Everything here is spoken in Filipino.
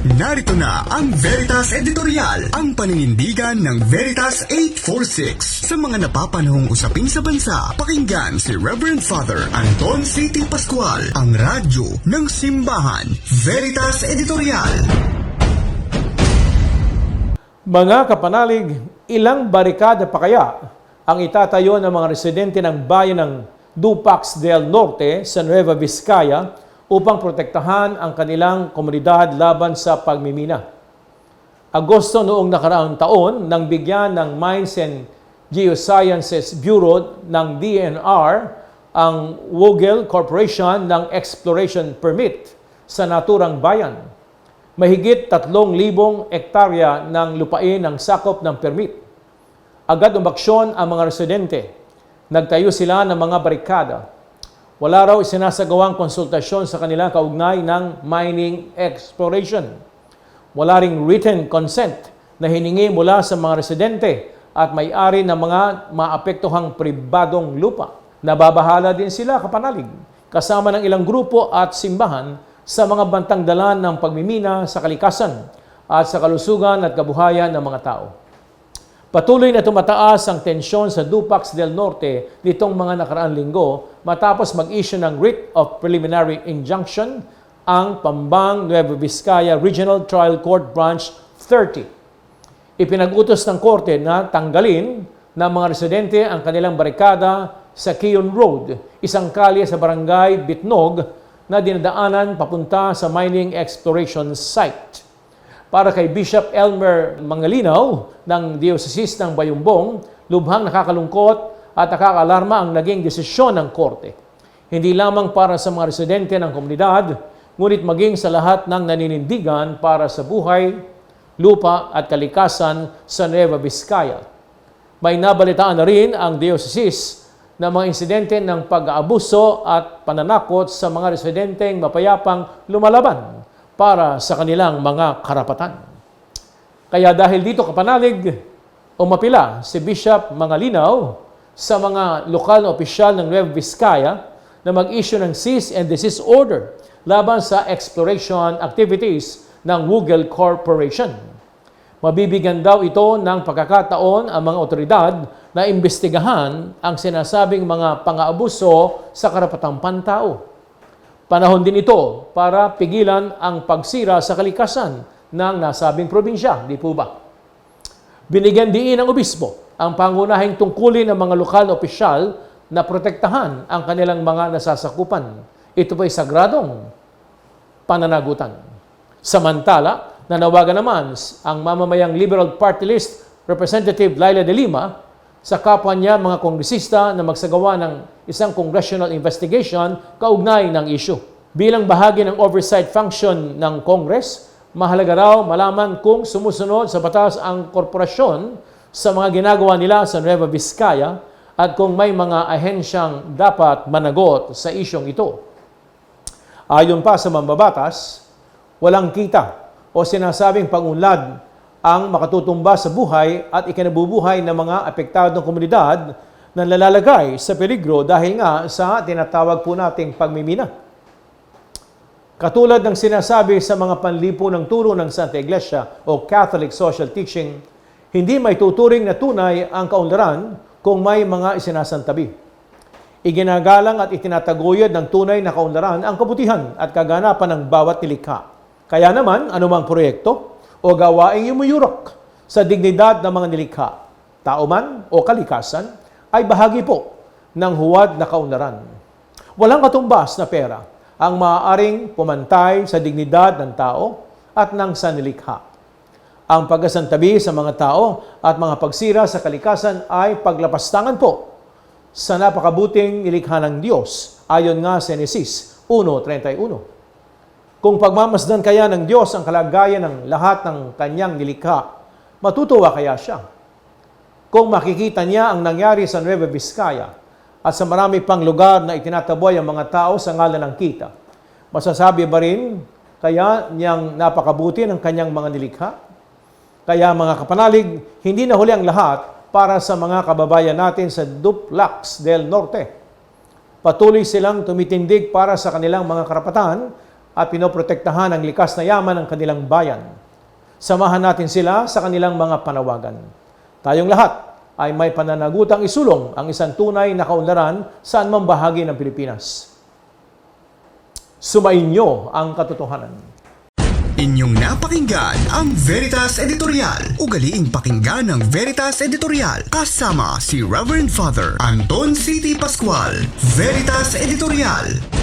Narito na ang Veritas Editorial, ang paninindigan ng Veritas 846 sa mga napapanahong usapin sa bansa. Pakinggan si Reverend Father Anton C.T. Pascual, ang radyo ng simbahan. Veritas Editorial. Mga kapanalig, ilang barikada pa kaya ang itatayo ng mga residente ng bayan ng Dupax del Norte sa Nueva Vizcaya upang protektahan ang kanilang komunidad laban sa pagmimina? Agosto noong nakaraang taon, nang bigyan ng Mines and Geosciences Bureau ng DNR ang Wogel Corporation ng exploration permit sa naturang bayan. Mahigit 3,000 ektarya ng lupain ang sakop ng permit. Agad umaksyon ang mga residente. Nagtayo sila ng mga barikada. Wala raw isinasagawang konsultasyon sa kanila kaugnay ng mining exploration. Wala ring written consent na hiningi mula sa mga residente at may-ari ng mga maapektuhang pribadong lupa. Nababahala din sila, kapanalig, kasama ng ilang grupo at simbahan sa mga bantang dalan ng pagmimina sa kalikasan at sa kalusugan at kabuhayan ng mga tao. Patuloy na tumataas ang tensyon sa Dupax del Norte nitong mga nakaraang linggo matapos mag-issue ng writ of preliminary injunction ang Pambang Nueva Vizcaya Regional Trial Court Branch 30. Ipinag-utos ng korte na tanggalin ng mga residente ang kanilang barikada sa Quezon Road, isang kalye sa barangay Bitnog na dinadaanan papunta sa mining exploration site. Para kay Bishop Elmer Mangalinaw ng Diocese ng Bayumbong, lubhang nakakalungkot at nakakaalarma ang naging desisyon ng korte. Hindi lamang para sa mga residente ng komunidad, ngunit maging sa lahat ng naninindigan para sa buhay, lupa at kalikasan sa Nueva Vizcaya. May nabalitaan na rin ang Diocese na mga insidente ng pag-aabuso at pananakot sa mga residenteng mapayapang lumalaban para sa kanilang mga karapatan. Kaya dahil dito, kapanalig, umapila si Bishop Mangalinaw sa mga lokal na opisyal ng Nueva Vizcaya na mag-issue ng cease and desist order laban sa exploration activities ng Wogel Corporation. Mabibigyan daw ito ng pagkakataon ang mga otoridad na imbestigahan ang sinasabing mga pang-aabuso sa karapatang pantao. Panahon din ito para pigilan ang pagsira sa kalikasan ng nasabing probinsya, di po ba? Binigyan diin ng obispo ang pangunahing tungkulin ng mga lokal na opisyal na protektahan ang kanilang mga nasasakupan. Ito po ay sagradong pananagutan. Samantala, nanawagan naman ang mamamayang Liberal Party List Representative Laila de Lima sa kapwa niya mga kongresista na magsagawa ng isang congressional investigation kaugnay ng issue. Bilang bahagi ng oversight function ng Congress, mahalaga raw malaman kung sumusunod sa batas ang korporasyon sa mga ginagawa nila sa Nueva Vizcaya at kung may mga ahensyang dapat managot sa isyong ito. Ayon pa sa mambabatas, walang kita o sinasabing pag-unlad ang makatutumba sa buhay at ikinabubuhay ng mga apektadong komunidad na nalalagay sa peligro dahil nga sa tinatawag po nating pagmimina. Katulad ng sinasabi sa mga panlipo ng turo ng Santa Iglesia o Catholic Social Teaching, hindi may tuturing na tunay ang kaunlaran kung may mga isinasantabi. Iginagalang at itinataguyod ng tunay na kaunlaran ang kabutihan at kaganapan ng bawat nilikha. Kaya naman, anumang proyekto o gawaing yumuyurok sa dignidad ng mga nilikha, tao man o kalikasan, ay bahagi po ng huwad na kaunlaran. Walang katumbas na pera ang maaaring pumantay sa dignidad ng tao at ng sanilikha. Ang pagkasantabi sa mga tao at mga pagsira sa kalikasan ay paglapastangan po sa napakabuting nilikha ng Diyos, ayon nga sa Genesis 1:31. Kung pagmamasdan kaya ng Diyos ang kalagayan ng lahat ng kanyang nilikha, matutuwa kaya siya? Kung makikita niya ang nangyari sa Nueva Vizcaya at sa marami pang lugar na itinataboy ang mga tao sa ngalan ng kita, masasabi ba rin kaya niyang napakabuti ng kanyang mga nilikha? Kaya mga kapanalig, hindi na huli ang lahat para sa mga kababayan natin sa Dupax del Norte. Patuloy silang tumitindig para sa kanilang mga karapatan at pinoprotektahan ang likas na yaman ng kanilang bayan. Samahan natin sila sa kanilang mga panawagan. Tayong lahat ay may pananagutang isulong ang isang tunay na kaunlaran saan mang bahagi ng Pilipinas. Sumainyo ang katotohanan. Inyong napakinggan ang Veritas Editorial. Ugaliing pakinggan ng Veritas Editorial kasama si Reverend Father Anton C.T. Pascual. Veritas Editorial.